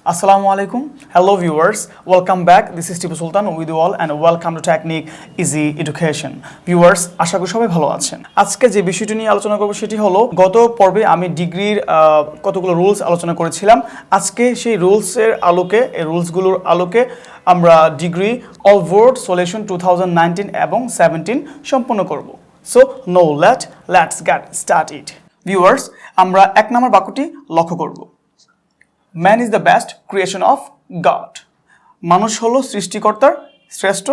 Assalamu alaikum. Hello viewers. Welcome back. This is Tipu Sultan with you all and welcome to Technique Easy Education. Viewers, আশা করি সবাই ভালো আছেন। আজকে যে বিষয়টি নিয়ে আলোচনা করব সেটি হলো গত পর্বে আমি ডিগ্রির কতগুলো রুলস আলোচনা করেছিলাম। আজকে সেই রুলসের আলোকে এই রুলসগুলোর আলোকে আমরা ডিগ্রি অল বোর্ড সলিউশন 2019 এবং 17 সম্পন্ন করব। So no let's get started. Viewers, আমরা এক নম্বর বাক্যটি লক্ষ্য করব। Man is the best creation of God. মানুষ হলো সৃষ্টিকর্তার শ্রেষ্ঠ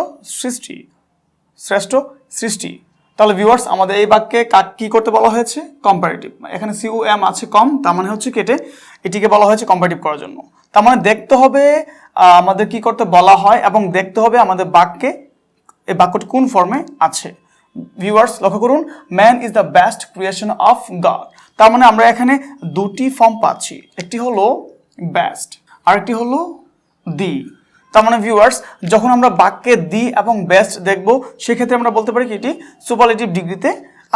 সৃষ্টি। তাহলে ভিউয়ার্স, আমাদের এই বাক্যে কি করতে বলা হয়েছে? কম্পারেটিভ। এখানে COM আছে কম, তার মানে হচ্ছে কেটে এটিকে বলা হয়েছে কম্পারেটিভ করার জন্য। তার মানে দেখতে হবে আমাদের কি করতে বলা হয় এবং দেখতে হবে আমাদের বাক্যে এই বাক্যটি কোন ফর্মে আছে। ভিউয়ার্স লক্ষ্য করুন, man is the best creation of god. তার মানে আমরা এখানে দুটি ফর্ম পাচ্ছি, একটি হলো বেস্ট আর একটি হলো দি। তার মানে ভিউয়ার্স, যখন আমরা বাক্যে দি এবং বেস্ট দেখব সেক্ষেত্রে আমরা বলতে পারি কি এটি সুপারলেটিভ ডিগ্রিতে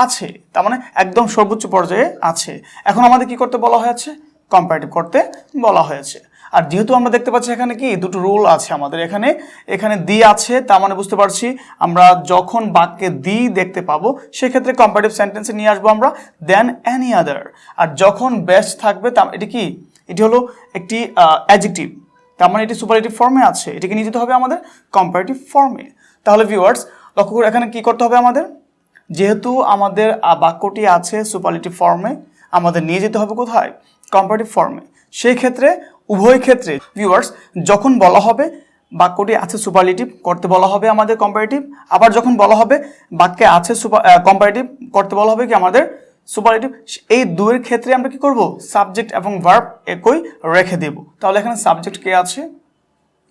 আছে, তার মানে একদম সর্বোচ্চ পর্যায়ে আছে। এখন আমাদের কি করতে বলা হয়েছে? কম্পারেটিভ করতে বলা হয়েছে। আর যেহেতু আমরা দেখতে পাচ্ছি এখানে কি দুটো রুল আছে আমাদের, এখানে দি আছে, তার মানে বুঝতে পারছি আমরা যখন বাক্যে দি দেখতে পাবো সেক্ষেত্রে কম্পারেটিভ সেন্টেন্সে নিয়ে আসবো আমরা দেন এনি আদার। আর যখন বেস্ট থাকবে এটি হলো একটি অ্যাডজেক্টিভ, তার মানে এটি সুপারলেটিভ ফর্মে আছে, এটিকে নিয়ে যেতে হবে আমাদের কম্পারেটিভ ফর্মে। তাহলে ভিউয়ার্স লক্ষ্য করে এখানে কি করতে হবে আমাদের? যেহেতু আমাদের বাক্যটি আছে সুপারলেটিভ ফর্মে, আমাদের নিয়ে যেতে হবে কোথায়? কম্পারেটিভ ফর্মে। সেই ক্ষেত্রে উভয় ক্ষেত্রে ভিউয়ার্স যখন বলা হবে বাক্যটি আছে সুপারলেটিভ করতে বলা হবে আমাদের কম্পারেটিভ, আবার যখন বলা হবে বাক্যে আছে কম্পারেটিভ করতে বলা হবে কি আমাদের সুপারলেটিভ। এই দুইয়ের ক্ষেত্রে আমরা কি করব? সাবজেক্ট এবং ভার্ব একই রেখে দেব। তাহলে এখানে সাবজেক্ট কে আছে?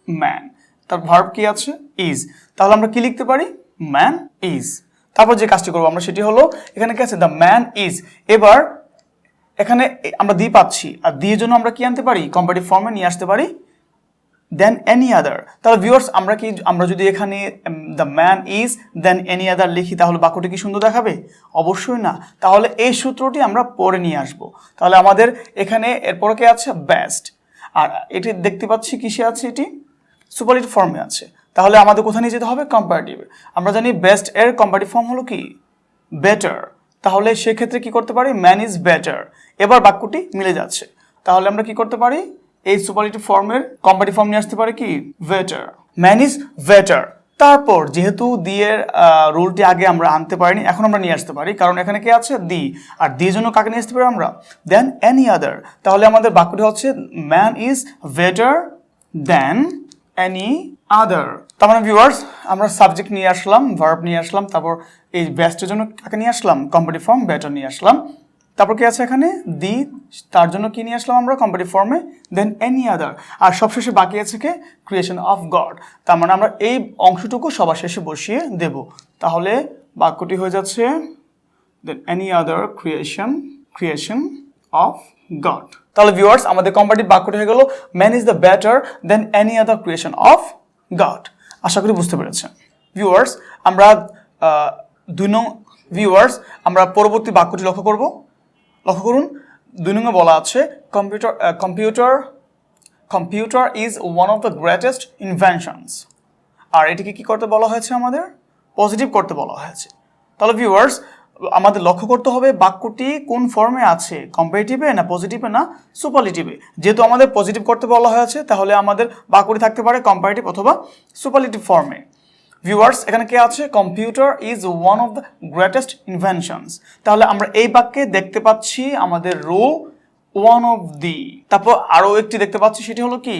ম্যান। তার ভার্ব কি আছে? ইজ। তাহলে আমরা কি লিখতে পারি? Man is. তারপর যে কাজটি করবো আমরা সেটি হলো এখানে কি আছে? The man is. এবার এখানে আমরা দি পাচ্ছি, আর দিয়ের জন্য আমরা কি আনতে পারি? কম্পারেটিভ ফর্মে নিয়ে আসতে পারি দেন এনি আদার। তাহলে ভিউয়ার্স আমরা যদি এখানে the man is then any আদার লিখি তাহলে বাক্যটি কি সুন্দর দেখাবে? অবশ্যই না। তাহলে এই সূত্রটি আমরা পরে নিয়ে আসব। তাহলে আমাদের এখানে এরপরে কে আছে? বেস্ট। আর এটি দেখতে পাচ্ছি কিসে আছে? এটি সুপারলেটিভ ফর্মে আছে। তাহলে আমাদের কোথায় নিয়ে যেতে হবে? কম্পারেটিভে। আমরা জানি বেস্ট এর কম্পারেটিভ ফর্ম হলো কি? বেটার। তাহলে সেক্ষেত্রে কি করতে পারি? Man is better. এবার বাক্যটি মিলে যাচ্ছে। তাহলে আমরা কি করতে পারি? এই সুপারলেটিভ ফর্মের কম্পারেটিভ ফর্ম নিয়ে আসতে পারি কি? বেটার। Man is better. তারপর যেহেতু দি এর রুলটি আগে আমরা আনতে পারিনি, এখন আমরা নিয়ে আসতে পারি, কারণ এখানে কি আছে? দি। আর দির জন্য কাকে নিয়ে আসতে পারি আমরা? দেন এনি আদার। তাহলে আমাদের বাক্যটি হচ্ছে man is better than any আদার। তার মানে ভিউয়ার্স আমরা সাবজেক্ট নিয়ে আসলাম, ভার্ব নিয়ে আসলাম, তারপর এই বেস্টের জন্য কাকে নিয়ে আসলাম? কম্পারেটিভ ফর্ম বেটার নিয়ে আসলাম। তারপর কি আছে এখানে? দি। তার জন্য কি নিয়ে আসলাম আমরা? কম্পারেটিভ ফর্মে দেন এনি আদার। আর সবশেষে বাকি আছে কি? Creation of god. তার মানে আমরা এই অংশটুকু সবার শেষে বসিয়ে দেব। তাহলে বাক্যটি হয়ে যাচ্ছে than any other creation of God. তাহলে ভিউয়ার্স আমাদের কম্পারেটিভ বাক্যটি হয়ে গেল man is the better than any other creation of God. আশা করি বুঝতে পেরেছেন। ভিউয়ার্স আমরা পরবর্তী বাক্যটি লক্ষ্য করুন। 2 নম্বরে বলা আছে computer is one of the greatest inventions. আর এটিকে কি করতে বলা হয়েছে? আমাদের পজিটিভ করতে বলা হয়েছে। তাহলে ভিউয়ার্স আমাদের লক্ষ্য করতে হবে বাক্যটি কোন ফর্মে আছে, কম্পারেটিভে না পজিটিভে না সুপারলেটিভে। যেহেতু আমাদের পজিটিভ করতে বলা হয়েছে তাহলে আমাদের বাক্যটি থাকতে পারে কম্পারেটিভ অথবা সুপারলেটিভ ফর্মে। ভিউয়ার্স এখানে কে আছে? Computer is one of the greatest inventions. তাহলে আমরা এই বাক্যে দেখতে পাচ্ছি আমাদের রুল ওয়ান অফ দি, তারপর আরও একটি দেখতে পাচ্ছি সেটি হলো কি?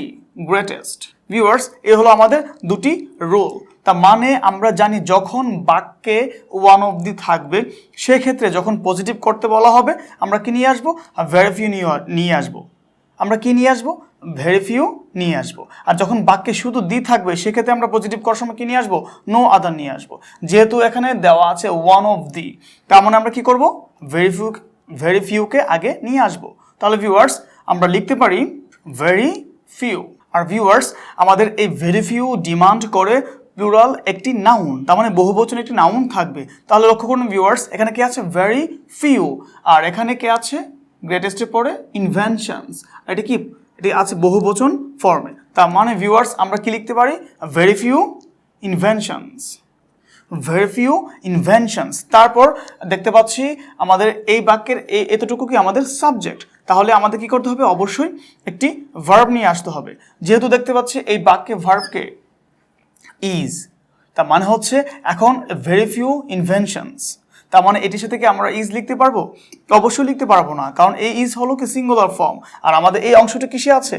গ্রেটেস্ট। ভিউয়ার্স এ হলো আমাদের দুটি রুল। তার মানে আমরা জানি যখন বাক্যে ওয়ান অফ দি থাকবে সেক্ষেত্রে যখন পজিটিভ করতে বলা হবে আমরা কি নিয়ে আসবো? ভেরি ফিউ নিয়ে আসবো। আমরা কি নিয়ে আসবো? ভেরি ফিউ নিয়ে আসবো। আর যখন বাক্যে শুধু দি থাকবে সেক্ষেত্রে আমরা পজিটিভ করার সময় কি নিয়ে আসবো? নো আদার নিয়ে আসবো। যেহেতু এখানে দেওয়া আছে ওয়ান অফ দি, তার মানে আমরা কি করবো? ভেরি ফিউকে আগে নিয়ে আসবো। তাহলে ভিউয়ার্স আমরা লিখতে পারি ভেরি ফিউ। আর ভিউয়ার্স আমাদের এই ভেরি ফিউ ডিমান্ড করে প্লুরাল একটি নাউন, তার মানে বহুবচন একটি নাউন থাকবে। তাহলে লক্ষ্য করুন ভিউয়ার্স এখানে কি আছে? Very few. আর এখানে কে আছে? গ্রেটেস্টের পরে ইনভেনশনস। এটা এটি আছে বহুবচন ফর্মে। তার মানে ভিউয়ার্স আমরা কি লিখতে পারি, very few inventions, very few inventions. তারপর দেখতে পাচ্ছি আমাদের এই বাক্যের এতটুকু কি আমাদের সাবজেক্ট, তাহলে আমাদের কি করতে হবে, অবশ্যই একটি ভার্ব নিয়ে আসতে হবে। যেহেতু দেখতে পাচ্ছি এই বাক্যে ভার্বকে ইজ, তার মানে হচ্ছে এখন ভেরি ফিউ ইনভেনশনস, তার মানে এটির সাথে কি আমরা ইজ লিখতে পারবো? অবশ্যই লিখতে পারবো না, কারণ এই ইজ হলো কি সিঙ্গুলার ফর্ম, আর আমাদের এই অংশটা কিসে আছে,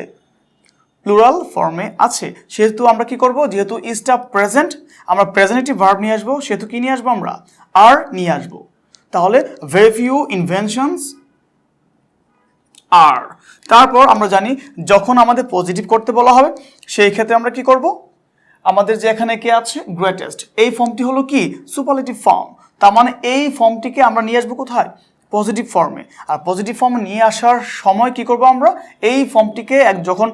প্লুরাল ফর্মে আছে। সেহেতু আমরা কি করব, যেহেতু ইজটা প্রেজেন্ট, আমরা প্রেজেন্টেটিভ ভার্ব নিয়ে আসবো, সেহেতু কি নিয়ে আসবো, আমরা আর নিয়ে আসবো। তাহলে ভেরি ফিউ ইনভেনশনস আর। তারপর আমরা জানি যখন আমাদের পজিটিভ করতে বলা হবে সেই ক্ষেত্রে আমরা কি করব, আমাদের যে এখানে কে আছে গ্রেটেস্ট, এই ফর্মটি হলো কি সুপারলেটিভ ফর্ম, তার মানে এই ফর্মটিকে আমরা নিয়ে আসবো কোথায়, পজিটিভ ফর্মে। আর পজিটিভ ফর্মে নিয়ে আসার সময় কি করব, আমরা এই ফর্মটিকে যখন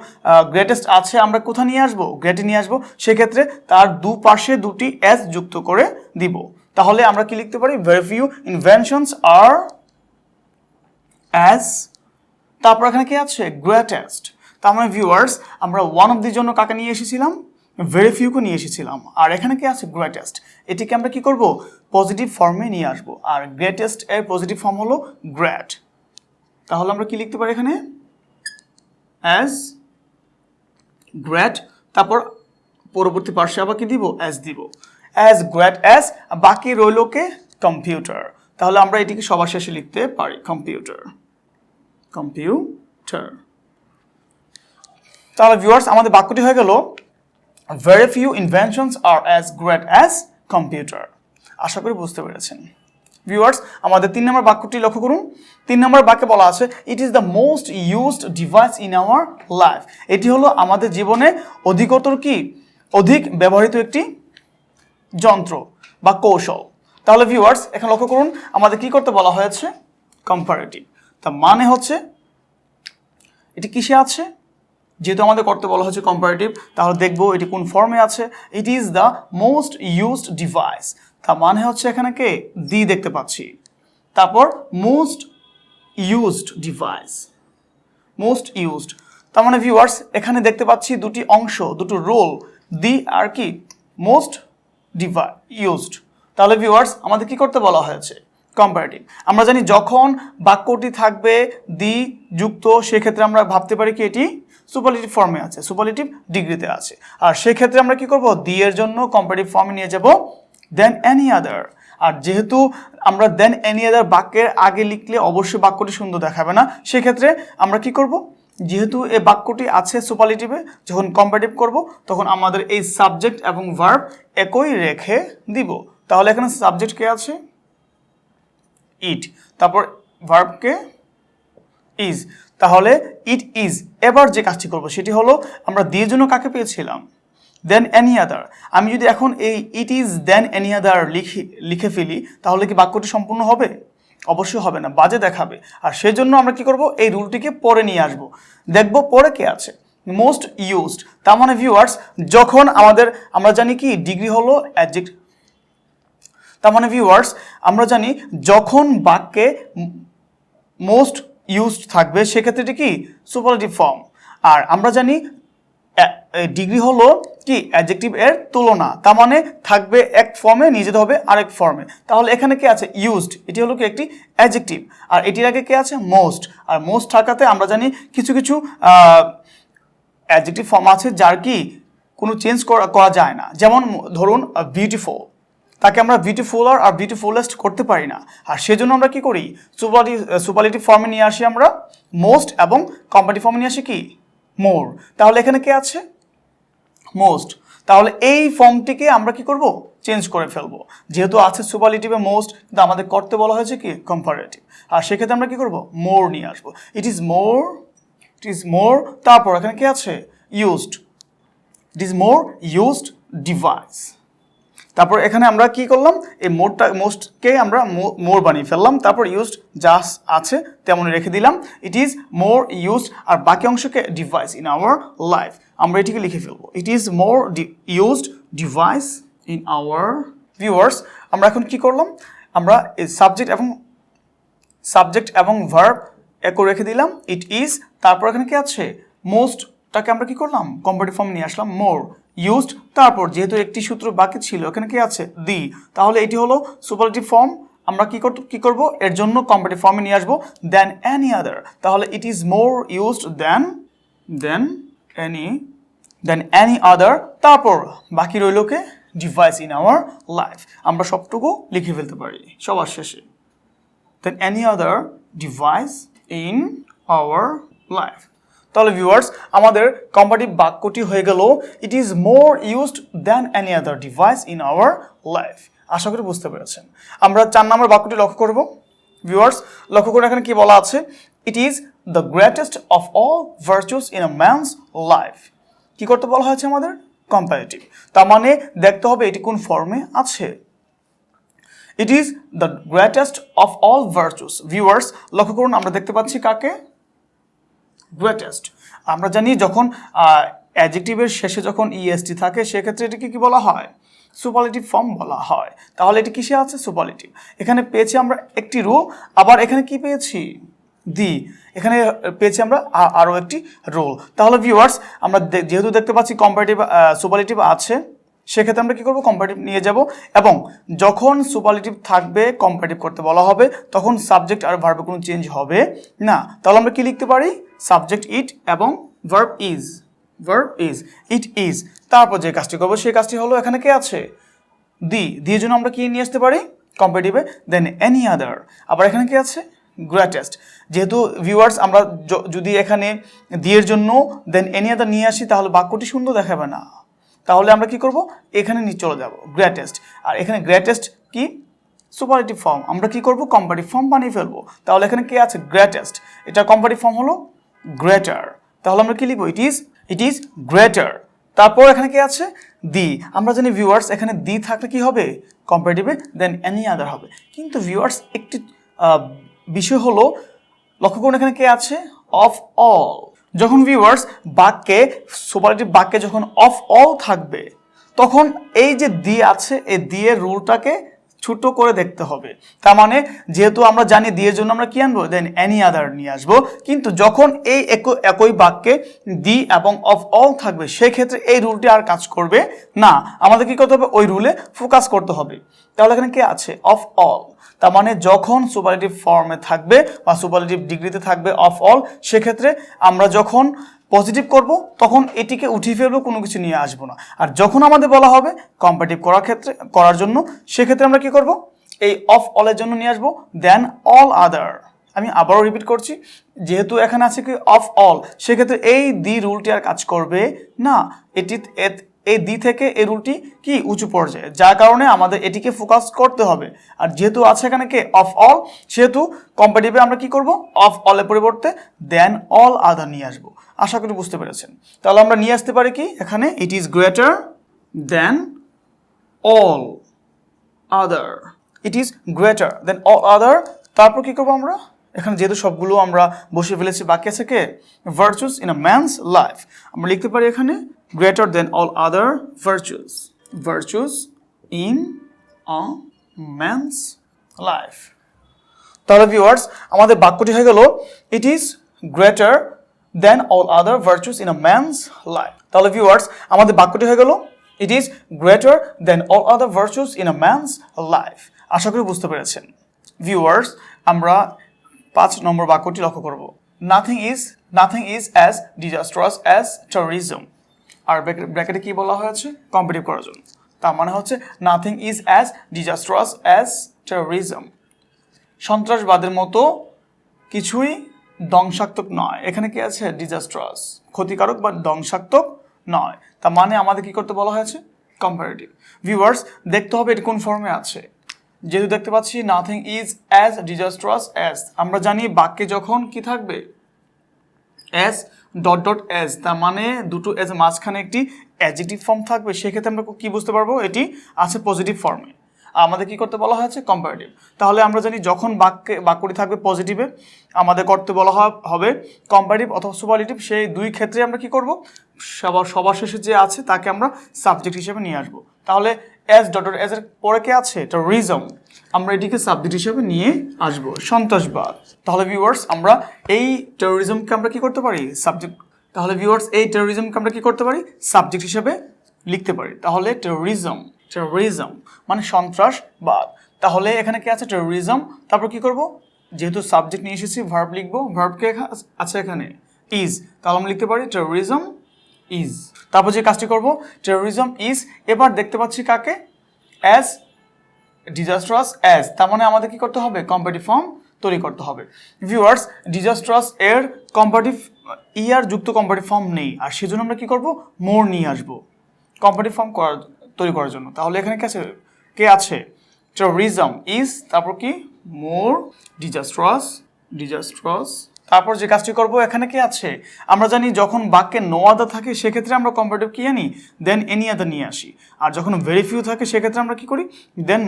গ্রেটেস্ট আছে আমরা কোথায় নিয়ে আসবো, গ্রেটে নিয়ে আসবো, সেক্ষেত্রে তার দুপাশে দুটি এস যুক্ত করে দিব। তাহলে আমরা কি লিখতে পারি, ভেরি ফিউ ইনভেনশনস আর অ্যাজ, তারপর এখানে কি আছে গ্রেটেস্ট। তার মানে ভিউয়ার্স আমরা ওয়ান অফ দির জন্য কাকে নিয়ে এসেছিলাম, ভেরি ফিউকে নিয়ে এসেছিলাম, আর এখানে কি আছে গ্রেটেস্ট, এটিকে আমরা কি করব, পজিটিভ ফর্মে নিয়ে আসব। আর গ্রেটেস্ট এর পজিটিভ ফর্ম হলো গ্রেট, তাহলে আমরা কি লিখতে পারি এখানে, অ্যাজ গ্রেট, তারপর পরবর্তী পার্শ্বে আবার কি দিব, অ্যাজ দিব, অ্যাজ গ্রেট অ্যাজ, বাকি রইল কে কম্পিউটার। তাহলে আমরা এটিকে সবার শেষে লিখতে পারি কম্পিউটার, কম্পিউটার। তাহলে ভিউয়ার্স আমাদের বাক্যটি হয়ে গেল very few inventions are as great as computer। আশা করি বুঝতে পেরেছেন। ভিউয়ার্স আমাদের 3 নম্বর বাক্যটি লক্ষ্য করুন। 3 নম্বর বাক্যে বলা আছে it is the most used device in our life. এটি হলো আমাদের জীবনে অধিক ব্যবহৃত একটি যন্ত্র বা কৌশল। তাহলে ভিউয়ার্স এখানে লক্ষ্য করুন আমাদের কি করতে বলা হয়েছে, কম্পারেটিভ। তার মানে হচ্ছে এটি কিসে আছে, যেহেতু আমাদের করতে বলা হয়েছে কম্পারেটিভ, তাহলে দেখবো এটি কোন ফর্মে আছে। It is the most used device, তার মানে হচ্ছে এখানে কে দি দেখতে পাচ্ছি, তারপর most used device, most used, তার মানে ভিউয়ার্স এখানে দেখতে পাচ্ছি দুটি অংশ, দুটো রোল, দি আর কি মোস্ট ইউজড। তাহলে ভিউয়ার্স আমাদের কি করতে বলা হয়েছে, কম্পারেটিভ। আমরা জানি যখন বাক্যটি থাকবে দি যুক্ত, সেক্ষেত্রে আমরা ভাবতে পারি কি এটি সুপারলেটিভ ফর্মে আছে, সুপারলেটিভ ডিগ্রিতে আছে। আর সেক্ষেত্রে আমরা কি করব, দি এর জন্য কম্পারেটিভ ফর্মে নিয়ে যাব দেন এনি আদার। আর যেহেতু আমরা দেন এনি আদার বাক্যের আগে লিখলে অবশ্যই বাক্যটি সুন্দর দেখাবে না, সেক্ষেত্রে আমরা কি করব, যেহেতু এই বাক্যটি আছে সুপারলেটিভে, যখন কম্পারেটিভ করব তখন আমাদের এই সাবজেক্ট এবং ভার্ব একই রেখে দিব। তাহলে এখানে সাবজেক্ট কে আছে, ইট, তারপর ভার্বকে ইজ, তাহলে ইট ইজ। এবার যে কাজটি করব সেটি হলো আমরা দিয়ে জন্য কাকে পেয়েছিলাম, দেন এনি আদার। আমি যদি এখন এই ইট ইজ দেন এনি আদার লিখে ফেলি তাহলে কি বাক্যটি সম্পূর্ণ হবে, অবশ্যই হবে না, বাজে দেখাবে। আর সেই জন্য আমরা কি করব, এই রুলটিকে পরে নিয়ে আসব, দেখব পরে কে আছে, মোস্ট ইউজড। তার মানে ভিউয়ার্স যখন আমরা জানি কি ডিগ্রি হলো অ্যাডজেক্টিভ, তার মানে ভিউয়ার্স আমরা জানি যখন বাক্যে মোস্ট ইউজড থাকবে সেক্ষেত্রে এটি কি সুপারলেটিভ ফর্ম। আর আমরা জানি ডিগ্রি হলো কি অ্যাডজেক্টিভ এর তুলনা, তার মানে থাকবে এক ফর্মে নিয়ে যেতে হবে আরেক ফর্মে। তাহলে এখানে কি আছে ইউজড, এটি হলো কি একটি অ্যাডজেক্টিভ, আর এটির আগে কে আছে মোস্ট। আর মোস্ট থাকাতে আমরা জানি কিছু কিছু অ্যাডজেক্টিভ ফর্ম আছে যার কি কোনো চেঞ্জ করা যায় না, যেমন ধরুন বিউটিফুল, তাকে আমরা বিউটিফুলার আর বিউটিফুলেস্ট করতে পারি না। আর সেজন্য আমরা কি করি, সুপারলেটিভ ফর্মে নিয়ে আসি আমরা মোস্ট, এবং কম্পারেটিভ ফর্মে নিয়ে আসি কি মোর। তাহলে এখানে কে আছে মোস্ট, তাহলে এই ফর্মটিকে আমরা কি করব, চেঞ্জ করে ফেলবো। যেহেতু আছে সুপারলেটিভে মোস্ট, কিন্তু আমাদের করতে বলা হয়েছে কি কম্পারেটিভ, আর সেক্ষেত্রে আমরা কি করব, মোর নিয়ে আসবো। ইট ইজ মোর, তারপর এখানে কি আছে used, it is more used device. তারপর এখানে আমরা কি করলাম, এই মোস্টকে আমরা মোর বানিয়ে ফেললাম, তারপর ইউজড যা আছে তেমনই রেখে দিলাম, ইট ইজ মোর ইউজড, আর বাকি অংশকে ডিভাইস ইন আওয়ার লাইফ আমরা এটিকে লিখে ফেলবো, ইট is more used device in hour. Viewers আমরা এখন কি করলাম, আমরা এই সাবজেক্ট এবং ভার্ব একই রেখে দিলাম, ইট ইজ, তারপর এখানে কি আছে মোস্টটাকে আমরা কি করলাম কম্পারেটিভ ফর্ম নিয়ে আসলাম মোর ইউজড তারপর যেহেতু একটি সূত্র বাকি ছিল এখানে কি আছে দি তাহলে এটি হলো সুপারলেটিভ ফর্ম আমরা কি করব এর জন্য কম্পারেটিভ ফর্মে নিয়ে আসবো দেন এনি আদার তাহলে it is more used than any other তারপর বাকি রইল কে ডিভাইস ইন আওয়ার লাইফ আমরা সবটুকু লিখে ফেলতে পারি সবার শেষে than any other device in our life তাহলে ভিউয়ার্স আমাদের কম্পারেটিভ বাক্যটি হয়ে গেল it is more used than any other device in our life আশা করি বুঝতে পেরেছেন আমরা 4 নম্বর বাক্যটি লক্ষ্য করব ভিউয়ার্স লক্ষ্য করে এখানে কি বলা আছে it is the greatest of all virtues in a man's life কি করতে বলা হয়েছে আমাদের কম্পারেটিভ তার মানে দেখতে হবে এটি কোন ফর্মে আছে it is the greatest of all virtues viewers লক্ষ্য করুন আমরা দেখতে পাচ্ছি কাকে গ্রেটেস্ট আমরা জানি যখন অ্যাডজেক্টিভের শেষে যখন ইএসটি থাকে সেক্ষেত্রে এটিকে কি বলা হয় সুপারলেটিভ ফর্ম বলা হয় তাহলে এটি কিসে আছে সুপারলেটিভ এখানে পেয়েছি আমরা একটি রুল আবার এখানে কি পেয়েছি দি এখানে পেয়েছি আমরা আরও একটি রুল তাহলে ভিউয়ার্স আমরা যেহেতু দেখতে পাচ্ছি কম্পারেটিভ সুপারলেটিভ আছে সেক্ষেত্রে আমরা কি করব কম্পারেটিভ নিয়ে যাব এবং যখন সুপারলেটিভ থাকবে কম্পারেটিভ করতে বলা হবে তখন সাবজেক্ট আর ভার্বে কোনো চেঞ্জ হবে না তাহলে আমরা কি লিখতে পারি সাবজেক্ট ইট এবং ভার্ব ইজ ইট ইজ তারপর যে কাজটি করবো সেই কাজটি হলো এখানে কে আছে দিয়ে জন্য আমরা কি নিয়ে আসতে পারি কম্পারেটিভে দেন এনি আদার আবার এখানে কি আছে গ্রেটেস্ট যেহেতু ভিউয়ার্স আমরা যদি এখানে দিয়ের জন্য দেন এনি আদার নিয়ে আসি তাহলে বাক্যটি সুন্দর দেখাবে না তাহলে আমরা কি করব এখানে নিয়ে চলে যাব গ্রেটেস্ট আর এখানে গ্রেটেস্ট কি সুপারলেটিভ ফর্ম আমরা কি করব কম্পারেটিভ ফর্ম বানিয়ে ফেলবো তাহলে এখানে কে আছে গ্রেটেস্ট এটা কম্পারেটিভ ফর্ম হলো গ্রেটার তাহলে আমরা কি লিখবো ইট ইজ গ্রেটার তারপর এখানে কি আছে দি আমরা জানি ভিউয়ার্স এখানে দি থাকলে কি হবে কম্পারেটিভে দেন এনি আদার হবে কিন্তু ভিউয়ার্স একটি বিষয় হলো লক্ষ্য করুন এখানে কে আছে অফ অল যখন ভিউয়ার্স বাক্যে সুপারলেটিভ বাক্যে যখন অফ অল থাকবে তখন এই যে দি আছে এই দিয়ের রুলটাকে ছোট করে দেখতে হবে তার মানে যেহেতু আমরা জানি দিয়ের জন্য আমরা কি আনবো দেন এনি আদার নিয়ে আসবো কিন্তু যখন এই একই বাক্যে দি এবং অফ অল থাকবে সেক্ষেত্রে এই রুলটি আর কাজ করবে না আমাদের কি করতে হবে ওই রুলে ফোকাস করতে হবে তাহলে এখানে কি আছে অফ অল তার মানে যখন সুপারলেটিভ ফর্মে থাকবে বা সুপারলেটিভ ডিগ্রিতে থাকবে অফ অল সেক্ষেত্রে আমরা যখন পজিটিভ করব তখন এটিকে উঠিয়ে ফেলবো কোনো কিছু নিয়ে আসবো না আর যখন আমাদের বলা হবে কম্পারেটিভ করার জন্য সেক্ষেত্রে আমরা কি করব এই অফ অলের জন্য নিয়ে আসবো দেন অল আদার আমি আবারও রিপিট করছি যেহেতু এখানে আছে কি অফ অল সেক্ষেত্রে এই দি রুলটি আর কাজ করবে না এই দি থেকে এই রুলটি কি উঁচু পর্যায়ে যার কারণে আমাদের এটিকে ফোকাস করতে হবে আর যেহেতু আছে এখানে কে অফ অল সেহেতু কম্পারেটিভে আমরা কি করব অফ অলের পরিবর্তে দেন অল আদার নিয়ে আসবো আশা করি বুঝতে পেরেছেন তাহলে আমরা নিয়ে আসতে পারি কি এখানে it is greater than all other it is greater than all other তারপর কি করবো আমরা এখানে যেহেতু সবগুলো আমরা বসে ফেলেছি বাকি আছে কে virtues in a man's life আমরা লিখতে পারি এখানে greater than all other virtues in a man's life তাহলে ভিউয়ার্স আমাদের বাক্যটি হয়ে গেল it is greater than all other virtues in a man's life তাহলে ভিউয়ার্স আমাদের বাক্যটি হয়ে গেল it is greater than all other virtues in a man's life আশা করি বুঝতে পেরেছেন ভিউয়ার্স আমরা 5 নম্বর বাক্যটি লক্ষ্য করব nothing is as disastrous as terrorism আর ব্র্যাকেটে কি বলা হয়েছে কম্পারেটিভ করার জন্য তার মানে হচ্ছে nothing is as disastrous as terrorism সন্ত্রাসবাদের মতো কিছুই ধ্বংসাত্মক নয় এখানে কি আছে ডিজাস্ট্রাস ক্ষতিকারক বা ধ্বংসাত্মক নয় তার মানে আমাদের কি করতে বলা হয়েছে কম্পারেটিভ ভিউয়ার্স দেখতে হবে এটি কোন ফর্মে আছে যেহেতু দেখতে পাচ্ছি nothing is as disastrous as আমরা জানি বাক্যে যখন কি থাকবে অ্যাজ ডট ডট এস তার মানে দুটো এস মাঝখানে একটি অ্যাডজেক্টিভ ফর্ম থাকবে সেক্ষেত্রে আমরা কি বুঝতে পারবো এটি আছে পজিটিভ ফর্মে আমাদের কি করতে বলা হয়েছে কম্পারেটিভ তাহলে আমরা জানি যখন বাক্যটি থাকবে পজিটিভে আমাদের করতে বলা হবে কম্পারেটিভ অথবা সুপারলেটিভ সেই দুই ক্ষেত্রে আমরা কি করব সবার শেষে যে আছে তাকে আমরা সাবজেক্ট হিসেবে নিয়ে আসবো তাহলে এস ডট ডট এস এর পরে কে আছে টেরোরিজম আমরা এটিকে সাবজেক্ট হিসেবে নিয়ে আসবো সন্ত্রাসবাদ তাহলে ভিউয়ার্স আমরা এই টেরোরিজমকে আমরা কি করতে পারি সাবজেক্ট তাহলে ভিউয়ার্স এই টেরোরিজমকে আমরা কি করতে পারি সাবজেক্ট হিসেবে লিখতে পারি তাহলে টেরোরিজম মানে সন্ত্রাসবাদ তাহলে এখানে কি আছে টেরোরিজম তারপর কি করব যেহেতু সাবজেক্ট নিয়ে এসেছি ভার্ব লিখবো ভার্বকে আছে এখানে ইজ তাহলে আমরা লিখতে পারি টেরোরিজম ইজ তারপর যে কাজটি করব টেরোরিজম ইজ এবার দেখতে পাচ্ছি কাকে অ্যাজ ডিজাস্ট্রাস অ্যাজ তার মানে আমাদের কি করতে হবে কম্পারেটিভ ফর্ম তৈরি করতে হবে ভিউয়ার্স ডিজাস্ট্রাস এর কম্পারেটিভ ইয়ার যুক্ত কম্পারেটিভ ফর্ম নেই আর সেজন্য আমরা কি করব মোর নিয়ে আসবো কম্পারেটিভ ফর্ম তৈরি করার জন্য তাহলে এখানে কে আছে টেরোরিজম ইজ তারপর কি মোর ডিজাস্ট্রাস তারপর যে কাজটি করব এখানে কি আছে আমরা জানি যখন বাক্যে নো আদার থাকে সেক্ষেত্রে আমরা কম্পারেটিভ কি আনি দেন এনি আদার নিয়ে আসি আর যখন ভেরি ফিউ থাকে সেক্ষেত্রে আমরা কি করি দেন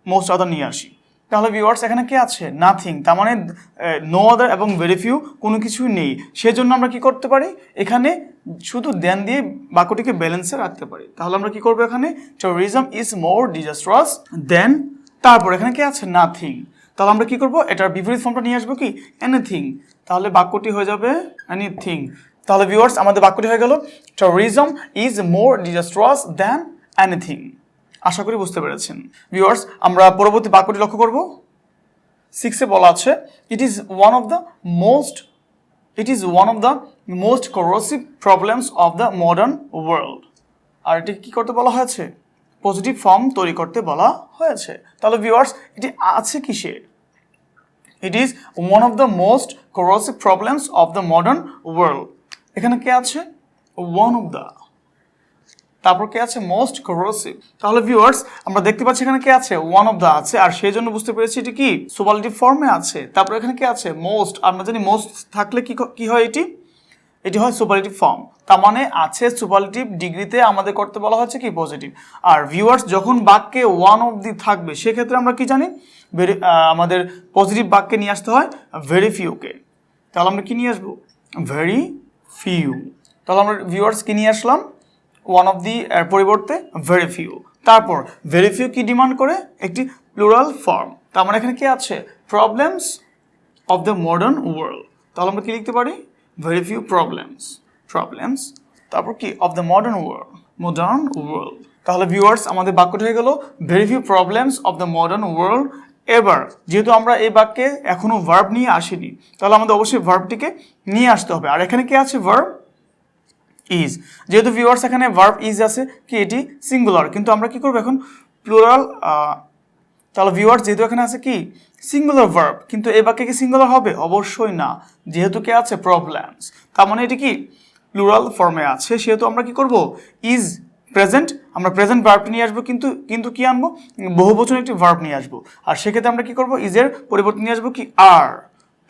মোস্ট আদার নিয়ে আসি তাহলে ভিউয়ার্স এখানে কি আছে নাথিং তার মানে নো আদার এবং ভেরি ফিউ কোনো কিছুই নেই সেজন্য আমরা কি করতে পারি এখানে শুধু দেন দিয়ে বাক্যটিকে ব্যালেন্সে রাখতে পারি তাহলে আমরা কি করব এখানে টেরোরিজম ইজ মোর ডিজাস্ট্রাস দেন তারপর এখানে কি আছে নাথিং তাহলে আমরা কি করব এটার বিপরীত ফর্মটা নিয়ে আসবো কি এনিথিং তাহলে বাক্যটি হয়ে যাবে এনিথিং তাহলে ভিউয়ার্স আমাদের বাক্যটি হয়ে গেল terrorism is more disastrous than anything আশা করি বুঝতে পেরেছেন ভিউয়ার্স আমরা পরবর্তী বাক্যটি লক্ষ্য করব 6 এ বলা আছে it is one of the most corrosive problems of the modern world আর এটি কি করতে বলা হয়েছে পজিটিভ ফর্ম তৈরি করতে বলা হয়েছে তাহলে ভিউয়ার্স এটি আছে কিসে ইট is one of the most corrosive problems of the modern world এখানে কে আছে ওয়ান অফ দ্য তারপর কে আছে মোস্ট করোসিভ তাহলে ভিউয়ার্স আমরা দেখতে পাচ্ছি এখানে কে আছে ওয়ান অফ দ্য আছে আর সেই জন্য বুঝতে পেরেছি এটি কি সুপারলেটিভ ফর্মে আছে তারপর এখানে কে আছে মোস্ট আমরা জানি মোস্ট থাকলে কি হয় এটি হয় সুপারলেটিভ ফর্ম তার মানে আছে সুপারলেটিভ ডিগ্রিতে আমাদের করতে বলা হচ্ছে কি পজিটিভ আর ভিউয়ার্স যখন বাক্যে ওয়ান অফ দি থাকবে সেক্ষেত্রে আমরা কি জানি আমাদের পজিটিভ বাক্যে নিয়ে আসতে হয় ভেরি ফিউকে তাহলে আমরা কি নিয়ে আসবো ভেরি ফিউ তাহলে আমরা ভিউয়ার্স কি নিয়ে আসলাম ওয়ান অফ দি এর পরিবর্তে ভেরি ফিউ তারপর ভেরি ফিউ কি ডিমান্ড করে একটি প্লুরাল ফর্ম তার মানে এখানে কি আছে problems of the modern world তাহলে আমরা কি লিখতে পারি ভেরি ফিউ প্রবলেমস তারপর কি অফ দ্য মডার্ন ওয়ার্ল্ড তাহলে ভিউয়ার্স আমাদের বাক্যটি হয়ে গেল very few problems of the modern world এবার যেহেতু আমরা এই বাক্যে এখনো ভার্ব নিয়ে আসিনি তাহলে আমাদের অবশ্যই ভার্বটিকে নিয়ে আসতে হবে আর এখানে কি আছে ভার্ব ইজ যেহেতু ভিউয়ার্স এখানে ভার্ব ইজ আছে কি এটি সিঙ্গুলার কিন্তু আমরা কি করব এখন প্লুরাল তাহলে ভিউয়ার্স যেহেতু এখানে আছে কি সিঙ্গুলার ভার্ব কিন্তু এই বাক্যে কি সিঙ্গুলার হবে অবশ্যই না যেহেতু কে আছে প্রবলেমস তার মানে এটি কি প্লুরাল ফর্মে আছে সেহেতু আমরা কি করব ইজ প্রেজেন্ট আমরা প্রেজেন্ট ভার্বটি নিয়ে আসবো কিন্তু কি আনবো বহুবচন একটি ভার্ব নিয়ে আসবো আর সেক্ষেত্রে আমরা কি করব ইজের পরিবর্তে নিয়ে আসবো কি আর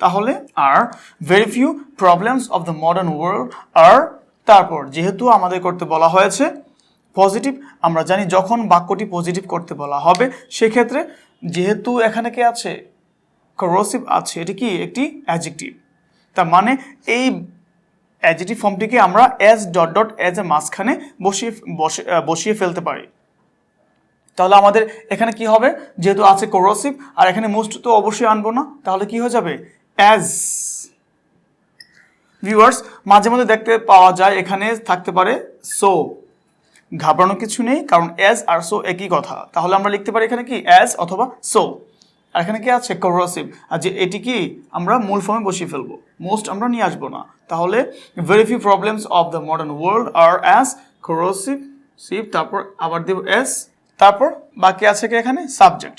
তাহলে আর very few problems of the modern world আর তারপর যেহেতু আমাদের করতে বলা হয়েছে পজিটিভ আমরা জানি যখন বাক্যটি পজিটিভ করতে বলা হবে সেক্ষেত্রে যেহেতু এখানে কে আছে করোসিভ আছে এটি কি একটি অ্যাডজেক্টিভ তার মানে এই অ্যাডজেক্টিভ ফর্মটিকে আমরা এজ এর মাঝখানে বসিয়ে ফেলতে পারি তাহলে আমাদের এখানে কি হবে যেহেতু আছে করোসিভ আর এখানে মোস্ট তো অবশ্যই আনবো না তাহলে কি হয়ে যাবে অ্যাজ ভিউয়ার্স মাঝে মধ্যে দেখতে পাওয়া যায় এখানে থাকতে পারে সো ঘাবড়ানো কিছু নেই কারণ অ্যাজ আর সো একই কথা তাহলে আমরা লিখতে পারি এখানে কি অ্যাজ অথবা সো আর এখানে কি আছে করোসিভ আর যে এটি কি আমরা মূল ফর্মে বসিয়ে ফেলবো মোস্ট আমরা নিয়ে আসবো না তাহলে very few problems of the modern world R as corrosive তারপর আবার দেব এস তারপর বাকি আছে কি এখানে সাবজেক্ট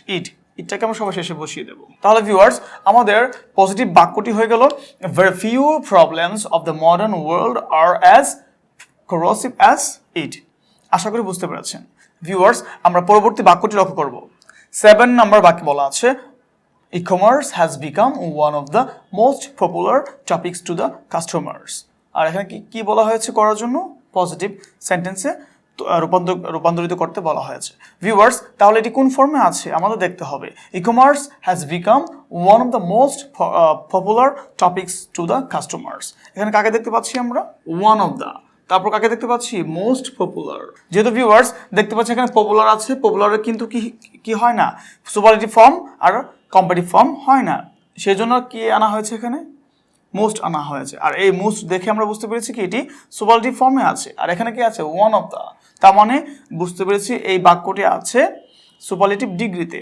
ইটটাকে আমরা সবাই শেষে বসিয়ে দেবো তাহলে ভিউয়ার্স আমাদের পজিটিভ বাক্যটি হয়ে গেল very few problems of the modern world R as corrosive as it আশা করি বুঝতে পেরেছেন ভিউয়ার্স আমরা পরবর্তী বাক্যটি লক্ষ্য করব 7 নম্বর বাক্যে বলা আছে e-commerce has become one of the most popular topics to the customers আর এখানে কি বলা হয়েছে করার জন্য পজিটিভ সেন্টেন্সে রূপান্তরিত করতে বলা হয়েছে ভিউয়ার্স তাহলে এটি কোন ফর্মে আছে আমাদের দেখতে হবে e-commerce has become one of the most popular topics to the customers এখানে কাকে দেখতে পাচ্ছি আমরা ওয়ান অফ দ্য তারপর কাকে দেখতে পাচ্ছি মোস্ট পপুলার যেহেতু ভিউয়ার্স দেখতে পাচ্ছি এখানে পপুলার আছে পপুলারের কিন্তু কি হয় না সুপারলেটিভ ফর্ম আর কম্পারেটিভ ফর্ম হয় না সেই জন্য কি আনা হয়েছে এখানে মোস্ট আনা হয়েছে, আর এই মোস্ট দেখে আমরা বুঝতে পেরেছি কি এটি সুপারলেটিভ ফর্মে আছে। আর এখানে কি আছে ওয়ান অফ দ্য, তার মানে বুঝতে পেরেছি এই বাক্যটি আছে সুপারলেটিভ ডিগ্রিতে।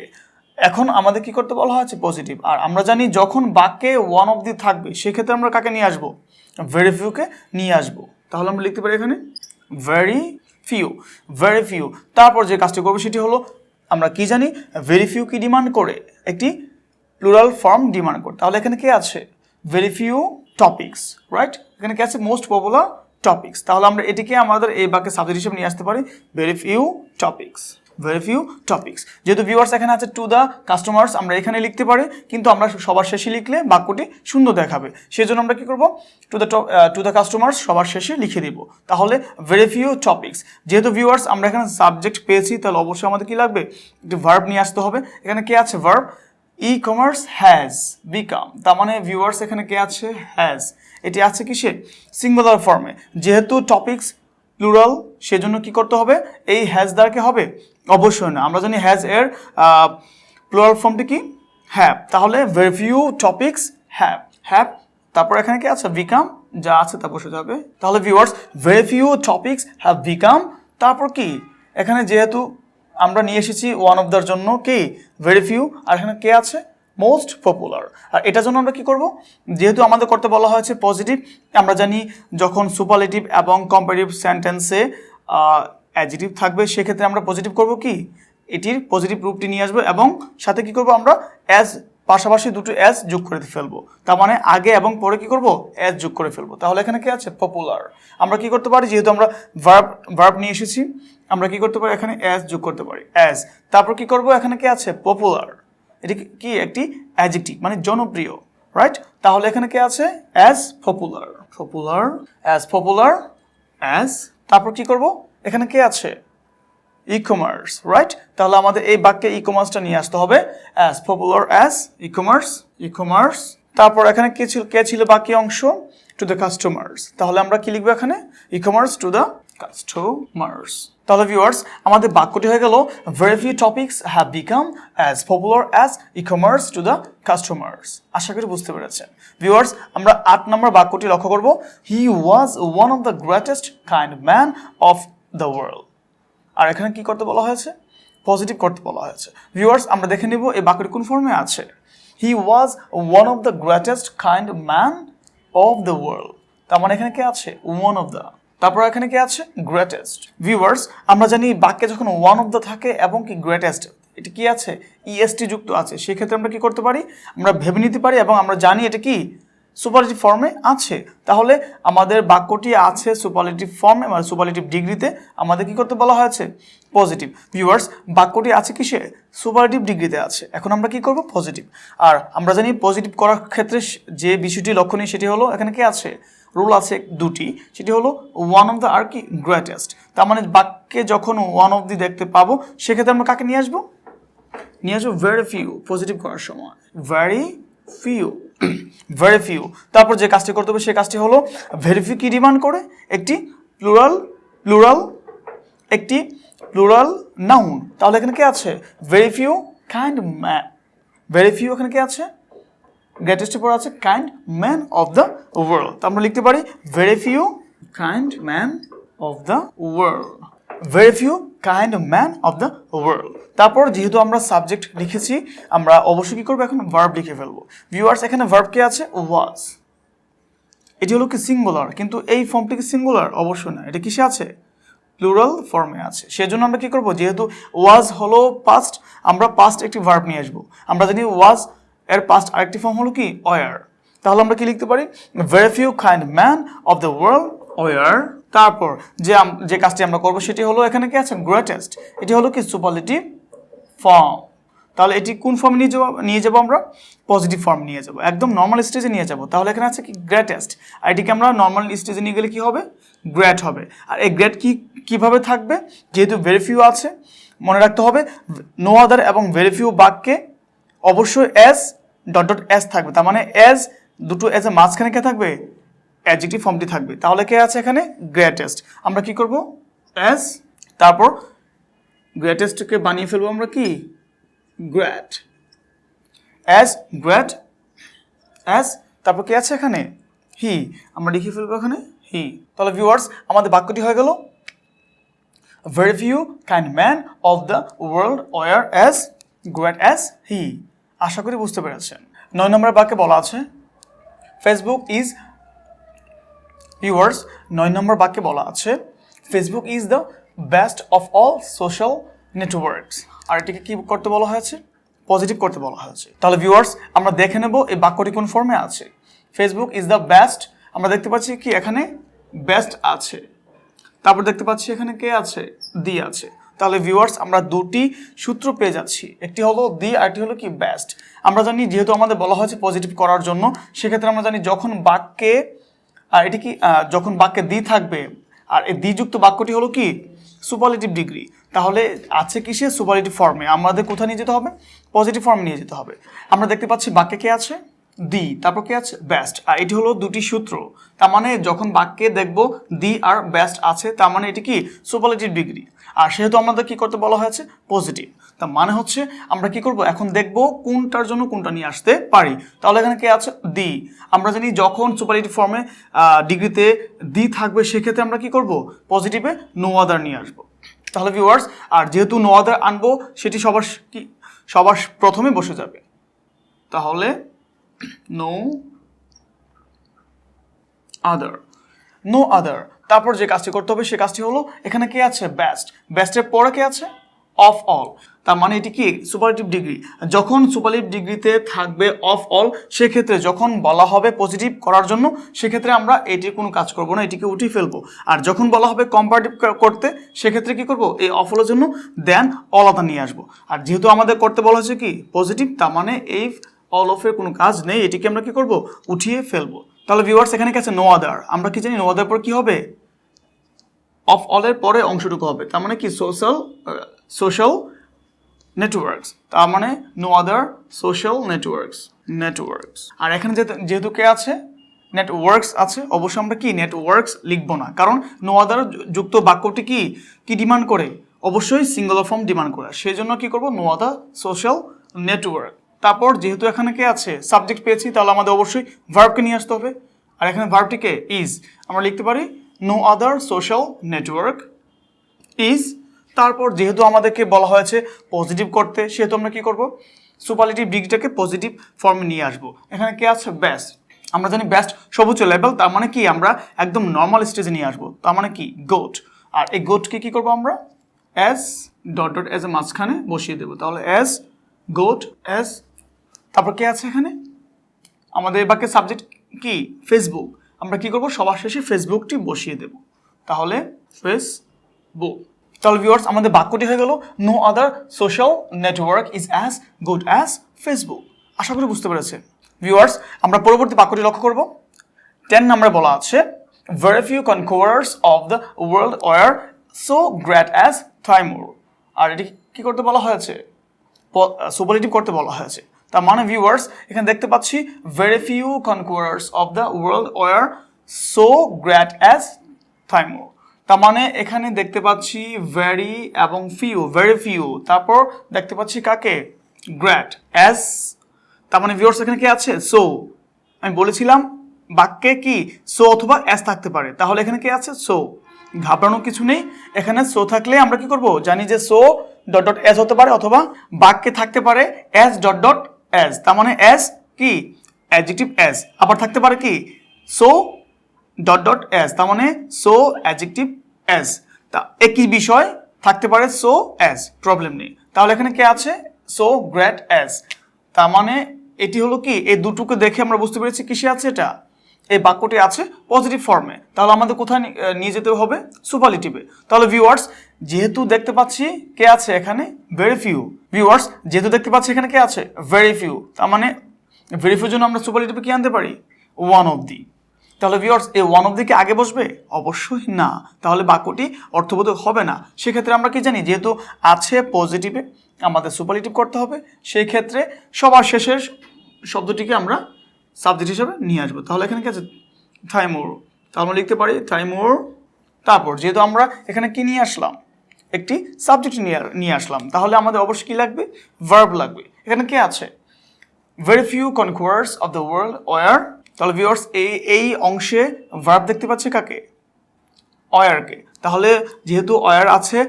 এখন আমাদের কি করতে বলা হয়েছে পজিটিভ, আর আমরা জানি যখন বাক্যে ওয়ান অফ দি থাকবে সেক্ষেত্রে আমরা কাকে নিয়ে আসবো, ভেরি ফিউকে নিয়ে আসবো। তাহলে আমরা লিখতে পারি এখানে ভেরি ফিউ, ভেরি ফিউ। তারপর যে কাজটি করবো সেটি হলো আমরা কি জানি ভেরি ফিউ কি ডিমান্ড করে, একটি প্লুরাল ফর্ম ডিমান্ড করে। তাহলে এখানে কি আছে ভেরি ফিউ টপিকস, রাইট? এখানে কি আছে মোস্ট পপুলার টপিকস। তাহলে আমরা এটিকে আমাদের এই বাক্যে সাবজেক্ট হিসেবে নিয়ে আসতে পারি very few topics, very few topics. যেহেতু ভিউয়ার্স এখানে আছে টু দ্য কাস্টমার্স, আমরা এখানে লিখতে পারি, কিন্তু আমরা সবার শেষে লিখলে বাক্যটি সুন্দর দেখাবে, সেই জন্য আমরা কি করব টু দ্য কাস্টমার্স সবার শেষে লিখে দিব। তাহলে ভেরি ফিউ টপিকস। যেহেতু ভিউয়ার্স আমরা এখানে সাবজেক্ট পেয়েছি, তাহলে অবশ্যই আমাদের কি লাগবে, একটি ভার্ব নিয়ে আসতে হবে। এখানে কে আছে verb, e commerce has become, তার মানে ভিউয়ার্স এখানে কে আছে হ্যাজ, এটি আছে কিসে সিঙ্গুলার ফর্মে। যেহেতু টপিকস প্লুরাল সেজন্য কি করতে হবে, এই হ্যাজ দ্বারা কি হবে, অবশ্যই না। আমরা জানি হ্যাজ এর প্লুরাল ফর্মটি কি হ্যাভ, তাহলে very few topics have, have তারপর এখানে কি আছে বিকাম, যা আছে তা বসে যাবে। তাহলে viewers very few topics have become, তারপর কি এখানে যেহেতু আমরা নিয়ে এসেছি ওয়ান অফ দ্যার জন্য কি ভেরি ফিউ, আর এখানে কে আছে মোস্ট পপুলার। আর এটার জন্য আমরা কি করব, যেহেতু আমাদের করতে বলা হয়েছে পজিটিভ, আমরা জানি যখন সুপারলেটিভ এবং কম্পারেটিভ সেন্টেন্সে অ্যাডজেক্টিভ থাকবে সেক্ষেত্রে আমরা পজিটিভ করব কি, এটির পজিটিভ রূপটি নিয়ে আসবো এবং সাথে কি করব আমরা অ্যাজ, পাশাপাশি দুটো অ্যাজ যোগ করে ফেলবো। তার মানে আগে এবং পরে কি করব অ্যাজ যোগ করে ফেলবো। তাহলে এখানে কি আছে পপুলার। আমরা কি করতে পারি, যেহেতু আমরা ভার্ব নিয়ে এসেছি, আমরা কি করতে পারি এখানে অ্যাজ যোগ করতে পারি অ্যাজ, তারপর কি করব এখানে কি আছে পপুলার, এটি কি একটি অ্যাডজেক্টিভ মানে জনপ্রিয়, রাইট? তাহলে এখানে কি আছে as popular, popular as, popular as, তারপর কি করব এখানে কি আছে ই কমার্স, রাইট? তাহলে আমাদের এই বাক্যে ই কমার্সটা নিয়ে আসতে হবে as popular as e commerce, e commerce. তারপর এখানে কে ছিল বাকি অংশ, টু দ্য কাস্টমার্স। তাহলে আমরা কি লিখবো এখানে e-commerce to the customers. তাহলে ভিউয়ার্স আমাদের বাক্যটি হয়ে গেল very few topics have become as popular as e-commerce to the customers. আশা করি বুঝতে পেরেছেন। ভিউয়ার্স আমরা 8 নম্বর বাক্যটি লক্ষ্য করব, he was one of the greatest kind man of the world. আর এখানে কি করতে বলা হয়েছে, পজিটিভ করতে বলা হয়েছে। ভিউয়ার্স আমরা দেখে নিব এই বাক্যটি কোন ফর্মে আছে, he was one of the greatest kind man of the world, তার মানে এখানে কি আছে ওয়ান অফ দ্য, তারপর এখানে কি আছে গ্রেটেস্ট। ভিউয়ার্স আমরা জানি বাক্যে যখন ওয়ান অফ দ্য থাকে এবং কি গ্রেটেস্ট এটি কি আছে ইএসটি যুক্ত আছে, সেক্ষেত্রে আমরা কি করতে পারি, আমরা ভেবে নিতে পারি এবং আমরা জানি এটা কি সুপারলেটিভ ফর্মে আছে। তাহলে আমাদের বাক্যটি আছে সুপারলেটিভ ফর্মে মানে সুপারলেটিভ ডিগ্রিতে, আমাদের কি করতে বলা হয়েছে পজিটিভ। ভিউয়ার্স বাক্যটি আছে কিসে সুপারলেটিভ ডিগ্রিতে আছে। এখন আমরা কি করব পজিটিভ। আর আমরা জানি পজিটিভ করার ক্ষেত্রে যে বিষয়টি লক্ষণীয় সেটি হলো এখানে কি আছে রুল আছে দুটি, সেটি হলো ওয়ান অফ দ্য আর কি গ্রেটেস্ট। তার মানে বাক্যে যখন ওয়ান অফ দি দেখতে পাবো সেক্ষেত্রে আমরা কাকে নিয়ে আসবো, নিয়ে আসবো ভেরি ফিউ পজিটিভ করার সময়, ভেরি ফিউ, ভেরি ফিউ। তারপর যে কাজটি করতে হবে সেই কাজটি হলো ভেরি ফিউ কি ডিমান্ড করে, একটি প্লুরাল নাউন। তাহলে এখানে কি আছে very few kind man, very few এখানে কি আছে গ্রেটেস্ট পর আছে kind man of the world. তো আমরা লিখতে পারি very few kind man of the world, very few kind man of the world. তারপর যেহেতু আমরা সাবজেক্ট লিখেছি আমরা অবশ্যই কি করবো এখন ভার্ব লিখে ফেলবো। ভিউয়ার্স এখানে ভার্ব কে আছে ওয়াজ, এটি হলো কি সিঙ্গুলার, কিন্তু এই ফর্মটি কি সিঙ্গুলার অবশ্যই না, এটা কিসে আছে প্লুরাল ফর্মে আছে। সেজন্য আমরা কি করব, যেহেতু ওয়াজ হলো পাস্ট, আমরা পাস্ট একটি ভার্ব নিয়ে আসবো। আমরা জানি ওয়াজ এর পাস্ট আরেকটি ফর্ম হলো কি ওয়ার। তাহলে আমরা কি লিখতে পারি very few kind man of the world war. তারপর যে কাজটি আমরা করবো সেটি হলো এখানে কি আছে গ্রেটেস্ট, এটি হলো কি সুপারলেটিভ ফর্ম। তাহলে এটি কোন ফর্মে নিয়ে যাবো আমরা পজিটিভ ফর্ম নিয়ে যাব, একদম নর্মাল স্টেজে নিয়ে যাব। তাহলে এখানে আছে কি গ্রেটেস্ট, আর এটিকে আমরা নর্মাল স্টেজে নিয়ে গেলে কি হবে গ্রেট হবে। আর এই গ্রেট কিভাবে থাকবে, যেহেতু ভেরি ফিউ আছে মনে রাখতে হবে নো আদার এবং ভেরি ফিউ বাক্যে অবশ্যই এস ডট ডট এস থাকবে, তার মানে এস দুটো এস এর মাঝখানে কে থাকবে অ্যাডজেক্টিভ ফর্মটি থাকবে। তাহলে কে আছে এখানে গ্রেটেস্ট, আমরা কি করব এস, তারপর গ্রেটেস্টকে বানিয়ে ফেলবো আমরা কি গ্রেট, অ্যাজ গ্রেট অ্যাজ, তারপর কি আছে এখানে হি, আমরা লিখে ফেলবো এখানে হি। তাহলে ভিউয়ার্স আমাদের বাক্যটি হয়ে গেল very few kind men of the world were as great as he। আশা করি বুঝতে পেরেছেন। 9 নম্বর বাক্যে বলা আছে ফেসবুক ইজ ভিউয়ার্স 9 নম্বর বাক্যে বলা আছে Facebook is the best of all social networks. আর এটিকে কি করতে বলা হয়েছে? পজিটিভ করতে বলা হয়েছে। তাহলে ভিউয়ার্স আমরা দেখে নেব এই বাক্যটি কোন ফর্মে আছে। ফেসবুক ইজ দ্য বেস্ট, আমরা দেখতে পাচ্ছি কি এখানে বেস্ট আছে, তারপর দেখতে পাচ্ছি এখানে কে আছে? দি আছে। তাহলে ভিউয়ার্স আমরা দুটি সূত্র পেয়ে যাচ্ছি, একটি হলো দি আর একটি হলো কি বেস্ট। আমরা জানি যেহেতু আমাদের বলা হয়েছে পজিটিভ করার জন্য, সেক্ষেত্রে আমরা জানি যখন বাক্যে এটি কি যখন বাক্যে দি থাকবে আর এই দিযুক্ত বাক্যটি হলো কি সুপারলেটিভ ডিগ্রি, তাহলে আছে কিসে? সুপারলেটিভ ফর্মে। আমাদের কোথায় নিয়ে যেতে হবে? পজিটিভ ফর্মে নিয়ে যেতে হবে। আমরা দেখতে পাচ্ছি বাক্যে কে আছে? দি, তারপর কে আছে? বেস্ট। আর এটি হলো দুটি সূত্র, তার মানে যখন বাক্যে দেখব দি আর বেস্ট আছে, তার মানে এটি কি সুপারলেটিভ ডিগ্রি। আর সেহেতু আমাদের কি করতে বলা হয়েছে? পজিটিভ। তার মানে হচ্ছে আমরা কি করব? এখন দেখব কোনটার জন্য কোনটা নিয়ে আসতে পারি। তাহলে এখানে কে আছে? দি। আমরা জানি যখন সুপারলেটিভ ফর্মে ডিগ্রিতে দি থাকবে, সেক্ষেত্রে আমরা কি করব? পজিটিভে নো আদার নিয়ে আসবো। তাহলে ভিউয়ার্স আর যেহেতু নো আদার আনবো, সেটি সবার প্রথমে বসে যাবে। তাহলে নো আদার, নো আদার। তারপর যে কাজটি করতে হবে সে কাজটি হলো এখানে কে আছে? বেস্ট। বেস্টের পরে কে আছে? Of all. তার মানে এটি কি সুপারলেটিভ ডিগ্রি। যখন সুপারলেটিভ ডিগ্রিতে থাকবে অফ অল, সেক্ষেত্রে যখন বলা হবে পজিটিভ করার জন্য, সেক্ষেত্রে আমরা এটির কোনো কাজ করব না, এটিকে উঠিয়ে ফেলবো। আর যখন বলা হবে কম্পারেটিভ করতে, সেক্ষেত্রে কি করব? এই অফ অলের জন্য দেন অল আদার নিয়ে আসবো। আর যেহেতু আমাদের করতে বলা হয়েছে কি পজিটিভ, তার মানে এই অল অফের কোনো কাজ নেই, এটিকে আমরা কি করব? উঠিয়ে ফেলবো। তাহলে ভিউয়ার্স এখানে কি আছে? No other. আমরা কি জানি নো আদার পর কি হবে? অফ অলের পরে অংশটুকু হবে, তার মানে কি সোশ্যাল নেটওয়ার্কস। তার মানে নো আদার সোশ্যাল নেটওয়ার্কস। আর এখানে যেহেতু কে আছে? নেটওয়ার্কস আছে, অবশ্যই আমরা কি নেটওয়ার্কস লিখবো না, কারণ নো আদার যুক্ত বাক্যটি কি ডিমান্ড করে? অবশ্যই সিঙ্গুলার ফর্ম ডিমান্ড করে। সেই জন্য কি করবো? No other social network. তারপর যেহেতু এখানে কে আছে? সাবজেক্ট পেয়েছি, তাহলে আমাদের অবশ্যই ভার্বকে নিয়ে আসতে হবে। আর এখানে ভার্বটিকে ইজ, আমরা লিখতে পারি no other social network is. তারপর যেহেতু আমাদেরকে বলা হয়েছে পজিটিভ করতে, সেহেতু আমরা কি করব? সুপারলেটিভ ডিগ্রিটাকে পজিটিভ ফর্মে নিয়ে আসবো। এখানে কে আছে? বেস্ট। আমরা জানি বেস্ট সর্বোচ্চ লেভেল, তার মানে কি আমরা একদম নর্মাল স্টেজে নিয়ে আসবো, তার মানে কি গোট। আর এই গোটকে কি করবো আমরা? এস ডট ডট এস এর মাঝখানে বসিয়ে দেবো। তাহলে এস গোট এস। তারপর কে আছে এখানে? আমাদের বাক্যে সাবজেক্ট কি? ফেসবুক। আমরা কি করব? সবার শেষে ফেসবুকটি বসিয়ে দেব। তাহলে ফেসবুক। তাহলে ভিউয়ার্স আমাদের বাক্যটি হয়ে গেল no other social network is as good as Facebook. আশা করি বুঝতে পেরেছেন। ভিউয়ার্স আমরা পরবর্তী বাক্যটি লক্ষ্য করব। 10 নম্বরে বলা আছে very few conquerors of the world were so great as Timur। আর এটি কি করতে বলা হয়েছে? সুপারলেটিভ করতে বলা হয়েছে। তার মানে ভিউয়ার্স এখানে দেখতে পাচ্ছি very few conquerors of the world were so great as Timur। তার মানে এখানে দেখতে পাচ্ছি very এবং very few, তারপর দেখতে পাচ্ছি কাকে? Great as। তার মানে ভিউয়ার্স এখানে কি আছে? সো। আমি বলেছিলাম বাক্যে কি সো অথবা এস থাকতে পারে, তাহলে এখানে কি আছে? সো। ঘাবড়ানোর কিছু নেই, এখানে সো থাকলে আমরা কি করব? জানি যে সো ডট ডট এস হতে পারে, অথবা বাক্যে থাকতে পারে এস ডট ডট এস। তার মানে এস কি অ্যাডজেক্টিভ এস, আবার থাকতে পারে কি সো ডট ডট এস, তার মানে সো অ্যাডজেক্টিভ এস। তা একই বিষয় থাকতে পারে সো এস, প্রবলেম নেই। তাহলে এখানে কে আছে? So great S. তার মানে এটি হলো কি এই দুটোকে দেখে আমরা বুঝতে পেরেছি কিসে আছে এটা? এই বাক্যটি আছে পজিটিভ ফর্মে। তাহলে আমাদের কোথায় নিয়ে যেতে হবে? সুপারলেটিভে। তাহলে ভিউয়ার্স যেহেতু দেখতে পাচ্ছি কে আছে এখানে? Very few. ভিউয়ার্স যেহেতু দেখতে পাচ্ছি এখানে কে আছে? Very few. তার মানে ভেরি ফিউ জন্য আমরা সুপারলেটিভে কি আনতে পারি? One of the. তাহলে ভিউয়ার্স এই ওয়ান অফ দি কি আগে বসবে? অবশ্যই না, তাহলে বাক্যটি অর্থবোধক হবে না। সেক্ষেত্রে আমরা কি জানি যেহেতু আছে পজিটিভে আমাদের সুপারলেটিভ করতে হবে, সেই ক্ষেত্রে সবার শেষের শব্দটিকে আমরা সাবজেক্ট হিসেবে নিয়ে আসবো। তাহলে এখানে কি আছে? থাইমোর। তাহলে আমরা লিখতে পারি থাইমোর। তারপর যেহেতু আমরা এখানে কি নিয়ে আসলাম? একটি সাবজেক্ট নিয়ে আসলাম, তাহলে আমাদের অবশ্যই কি লাগবে? ভার্ব লাগবে। এখানে কি আছে? very few conquerors of the world were তাহলে ভিউয়ার্স এই অংশে ভার্ব দেখতে পাচ্ছি কাকে? অয়ারকে। তাহলে যেহেতু অয়ার আছে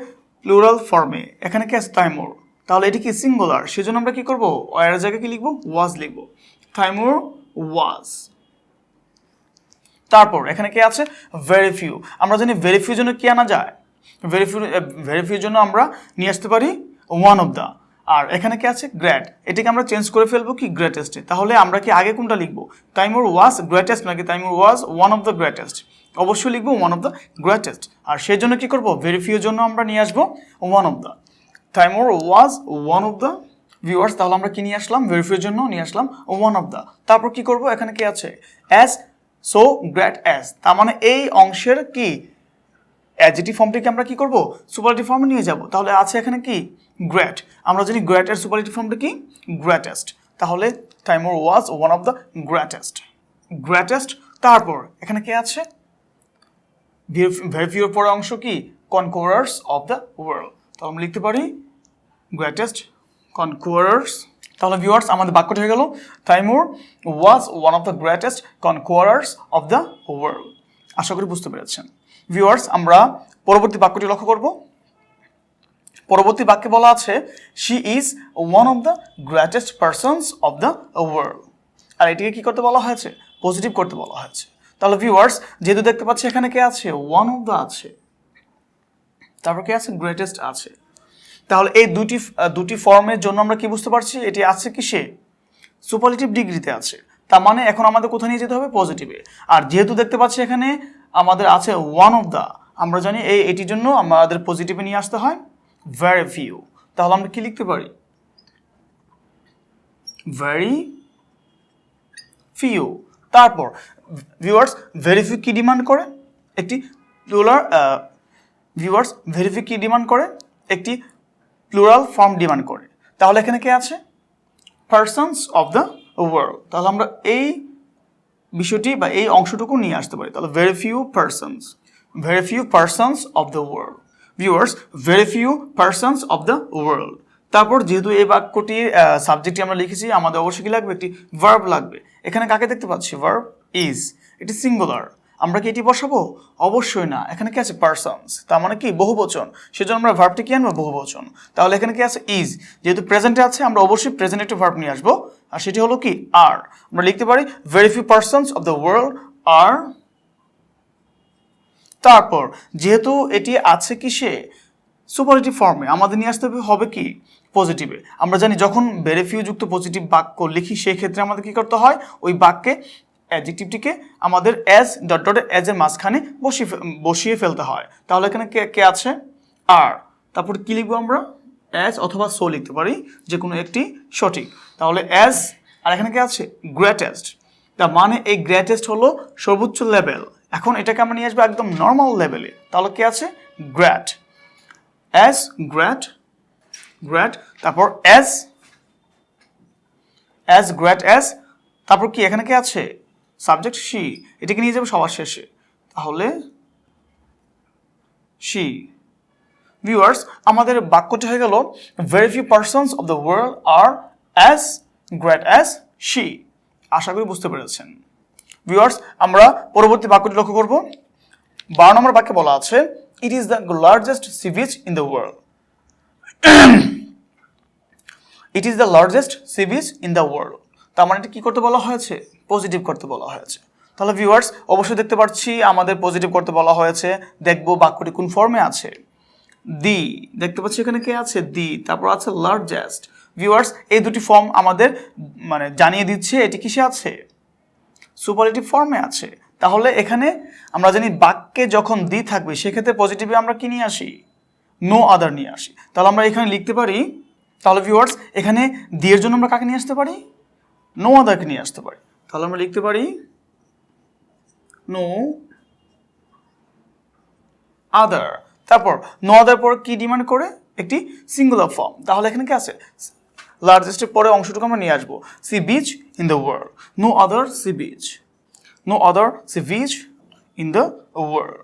প্লুরাল ফর্মে, এখানে কি আছে? তাইমুর। তাহলে এটি কি সিঙ্গুলার, সেজন্য আমরা কি করব? অয়ার জায়গায় কি লিখবো? ওয়াজ লিখবো। তাইমুর ওয়াজ। তারপর এখানে কি আছে? Very few. আমরা জানি ভেরি ফিউ জন্য কি আনা যায়? ভেরি ফিউ জন্য আমরা নিয়ে আসতে পারি ওয়ান অফ দ্য। আর এখানে কি আছে? গ্রেট। এটাকে আমরা চেঞ্জ করে ফেলবো কি? গ্রেটেস্টে। তাহলে আমরা কি আগে কোনটা লিখবো? তাইমুর ওয়াজ গ্রেটেস্ট নাকি Taimur was one of the greatest? অবশ্যই লিখবো ওয়ান অফ দ্য গ্রেটেস্ট। আর সেই জন্য কি করবো? ভেরি ফিউ জন্য আমরা নিয়ে আসবো one of the. Taimur was one of the viewers. তাহলে আমরা কি নিয়ে আসলাম? ভেরি ফিউর জন্য নিয়ে আসলাম ওয়ান অফ দ্য। তারপর কি করবো? এখানে কি আছে? As, so, great as. তার মানে এই অংশের কি অ্যাডজেক্টিভ ফর্মটিকে আমরা কি করব? সুপারলেটিভ ফর্মে নিয়ে যাব। তাহলে আছে এখানে কি? গ্রেট। আমরা জানি গ্রেট এর সুপারলেটিভ ফর্মটা কি? গ্রেটেস্ট। তাহলে Taimur was one of the greatest. Greatest. তারপর এখানে কি আছে? ভেরি ফিউর পরের অংশ কি? কনকোয়ারার্স অফ দ্য ওয়ার্ল্ড। তাহলে আমরা লিখতে পারি গ্রেটেস্ট কনকোয়ারার্স। তাহলে ভিউয়ার্স আমাদের বাক্যটা হয়ে গেল Timur was one of the greatest conquerors of the world. আশা করি বুঝতে পেরেছেন। ভিউয়ার্স আমরা পরবর্তী বাক্যটি লক্ষ্য করব। পরবর্তী বাক্যে বলা আছে she is one of the greatest persons of the world. আর এটিকে কি করতে বলা হয়েছে? পজিটিভ করতে বলা হয়েছে। তাহলে ভিউয়ার্স যেহেতু দেখতে পাচ্ছি এখানে কে আছে? ওয়ান অফ দ্য আছে, তারপর কি আছে? গ্রেটেস্ট আছে। তাহলে এই দুটি ফর্মের জন্য আমরা কি বুঝতে পারছি? এটি আছে কিসে? সুপারলেটিভ ডিগ্রিতে আছে। তার মানে এখন আমাদের কোথায় নিয়ে যেতে হবে? পজিটিভে। আর যেহেতু দেখতে পাচ্ছি এখানে আমাদের আছে ওয়ান অফ দ্য, আমরা জানি এটির জন্য আমাদের পজিটিভে নিয়ে আসতে হয় ভেরি ফিউ। তাহলে আমরা কি লিখতে পারি? Very few. তারপর ভিউয়ার্স ভেরি ফিউ কি ডিমান্ড করে? একটি প্লুরাল ভিউয়ার্স ভেরি ফিউ কি ডিমান্ড করে? একটি প্লুরাল ফর্ম ডিমান্ড করে। তাহলে এখানে কি আছে? Persons of the world. তাহলে আমরা এই বিষয়টি বা এই অংশটুকু নিয়ে আসতে পারি। তাহলে very few persons of the world. Viewers very few persons of the world. তারপর যেহেতু এই বাক্যটির সাবজেক্টটি আমরা লিখেছি, আমাদের অবশ্যই কি লাগবে? একটি ভার্ব লাগবে। এখানে কাকে দেখতে পাচ্ছি? Verb is. এটি সিঙ্গুলার। আমরা কি এটি বসাবো? অবশ্যই না। এখানে কি আছে? পারসনস। তার মানে কি? বহুবচন। সেজন্য আমরা ভার্বটি কি আনবো? বহুবচন। তাহলে এখানে কি আছে? ইজ। যেহেতু প্রেজেন্টে আছে আমরা অবশ্যই প্রেজেন্ট একটি ভার্ব নিয়ে আসবো, আর সেটি হলো কি? আর। আমরা লিখতে পারি very few persons of the world আর। তারপর যেহেতু এটি আছে কিসে? সুপারলেটিভ ফর্মে, আমাদের নিয়ে আসতে হবে কি? পজিটিভে। আমরা জানি যখন ভেরি ফিউ যুক্ত পজিটিভ বাক্য লিখি সেই ক্ষেত্রে আমাদের কি করতে হয়? ওই বাক্যে অ্যাডজেক্টিভটিকে আমাদের অ্যাজ ডট ডট অ্যাজ এর মাঝখানে বসিয়ে ফেলতে হয়। তাহলে এখানে কে আছে? আর। তারপর কি লিখবো আমরা? অ্যাজ অথবা সো লিখতে পারি, যে কোনো একটি সঠিক। তাহলে অ্যাজ। আর এখানে কি আছে? গ্রেটেস্ট। তার মানে এই গ্রেটেস্ট হলো সর্বোচ্চ লেভেল। এখন এটাকে আমরা নিয়ে আসবো একদম নর্মাল লেভেলে। তাহলে কি আছে? গ্রেট। As great. তারপর অ্যাজ গ্রেট অ্যাজ। তারপর কি এখানে কি আছে? Subject she. এটাকে নিয়ে যাবো সবার শেষে। তাহলে শি। ভিউয়ার্স আমাদের বাক্যটি হয়ে গেল very few persons of the world R as great as she. আশা করি বুঝতে পেরেছেন। ভিউয়ার্স আমরা পরবর্তী বাক্যটি লক্ষ্য করব। 12 নম্বর বাক্যে বলা আছে it is the largest C beach in the world. It is the largest C beach in the world. তার মানে এটা কি করতে বলা হয়েছে? পজিটিভ করতে বলা হয়েছে। তাহলে ভিউয়ার্স অবশ্যই দেখতে পাচ্ছি আমাদের পজিটিভ করতে বলা হয়েছে। দেখবো বাক্যটি কোন ফর্মে আছে। দি। দেখতে পাচ্ছি এখানে কে আছে? দি। তারপর আছে লার্জেস্ট। ভিউয়ার্স এই দুটি ফর্ম আমাদের মানে জানিয়ে দিচ্ছে এটি কিসে আছে? সুপারলেটিভ ফর্মে আছে। তাহলে এখানে আমরা জানি বাক্যে যখন দি থাকবে সেক্ষেত্রে পজিটিভে আমরা কি নিয়ে আসি? নো আদার নিয়ে আসি। তাহলে আমরা এখানে লিখতে পারি, তাহলে ভিউয়ার্স এখানে দি এর জন্য আমরা কাকে নিয়ে আসতে পারি? নো আদারকে নিয়ে আসতে পারি। তাহলে আমরা লিখতে পারি নো আদার। তারপর নো আদার পর কি ডিমান্ড করে? একটি সিঙ্গুলার ফর্ম। তাহলে এখানে কি আছে? লার্জেস্টের পরে অংশটুকু আমরা নিয়ে আসবো sea beach in the world. No other sea beach. No other sea beach in the world.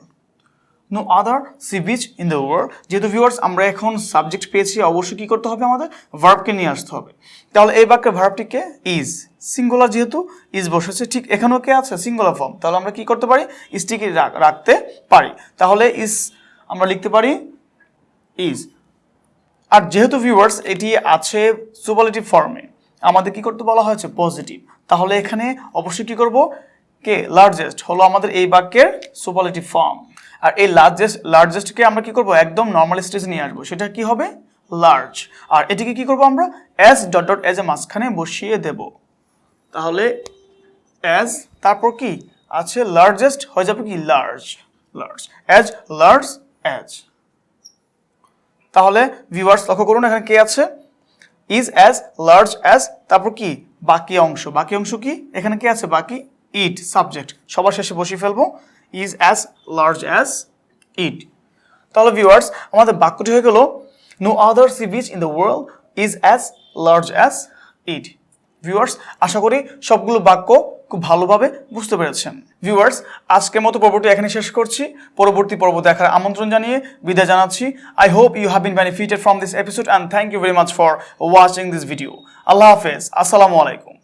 No other sea beach in the world. যেহেতু ভিউয়ার্স আমরা এখন সাবজেক্ট পেয়েছি, অবশ্যই কি করতে হবে? আমাদের ভার্বকে নিয়ে আসতে হবে। তাহলে এই বাক্যের ভার্বটিকে ইজ। সিঙ্গুলার যেহেতু ইজ বসেছে, ঠিক এখানেও কে আছে সিঙ্গুলার ফর্ম, তাহলে আমরা কি করতে পারি ইজটিকে রাখতে পারি, তাহলে ইজ আমরা লিখতে পারি ইজ। আর যেহেতু ভিউয়ার্স এটি আছে সুপারলেটিভ ফর্মে, আমাদের কি করতে বলা হয়েছে পজিটিভ, তাহলে এখানে অবশ্যই কি করব কে লার্জেস্ট হলো আমাদের এই বাক্যের সুপারলেটিভ ফর্ম। আর এই লার্জেস্টকে আমরা কি করব একদম নর্মাল স্টেজে নিয়ে আসবো, সেটা কি হবে লার্জ। আর এটিকে কি করব আমরা S dot dot as a মাঝখানে বসিয়ে দেব, তাহলে এজ তারপর কি আছে লার্জেস্ট হয়ে যাবে কি লার্জ, এজ লার্জ এজ। তাহলে ভিউয়ার্স লক্ষ্য করুন এখানে কে আছে ইজ অ্যাজ লার্জ অ্যাজ, তারপর কি বাকি অংশ কি এখানে কে আছে বাকি ইট সাবজেক্ট, সবার শেষে বসিয়ে ফেলবো is as large as it. তাহলে ভিউয়ার্স আমাদের বাক্যটি হয়ে গেল no other sea beach in the world is as large as it. Viewers আশা করি সবগুলো বাক্য খুব ভালোভাবে বুঝতে পেরেছেন। ভিউয়ার্স আজকের মতো পর্বটি এখানে শেষ করছি, পরবর্তী পর্ব দেখার আমন্ত্রণ জানিয়ে বিদায় জানাচ্ছি। I hope you have been benefited from this episode and thank you very much for watching this video. আল্লাহ হাফেজ, আসসালামু আলাইকুম।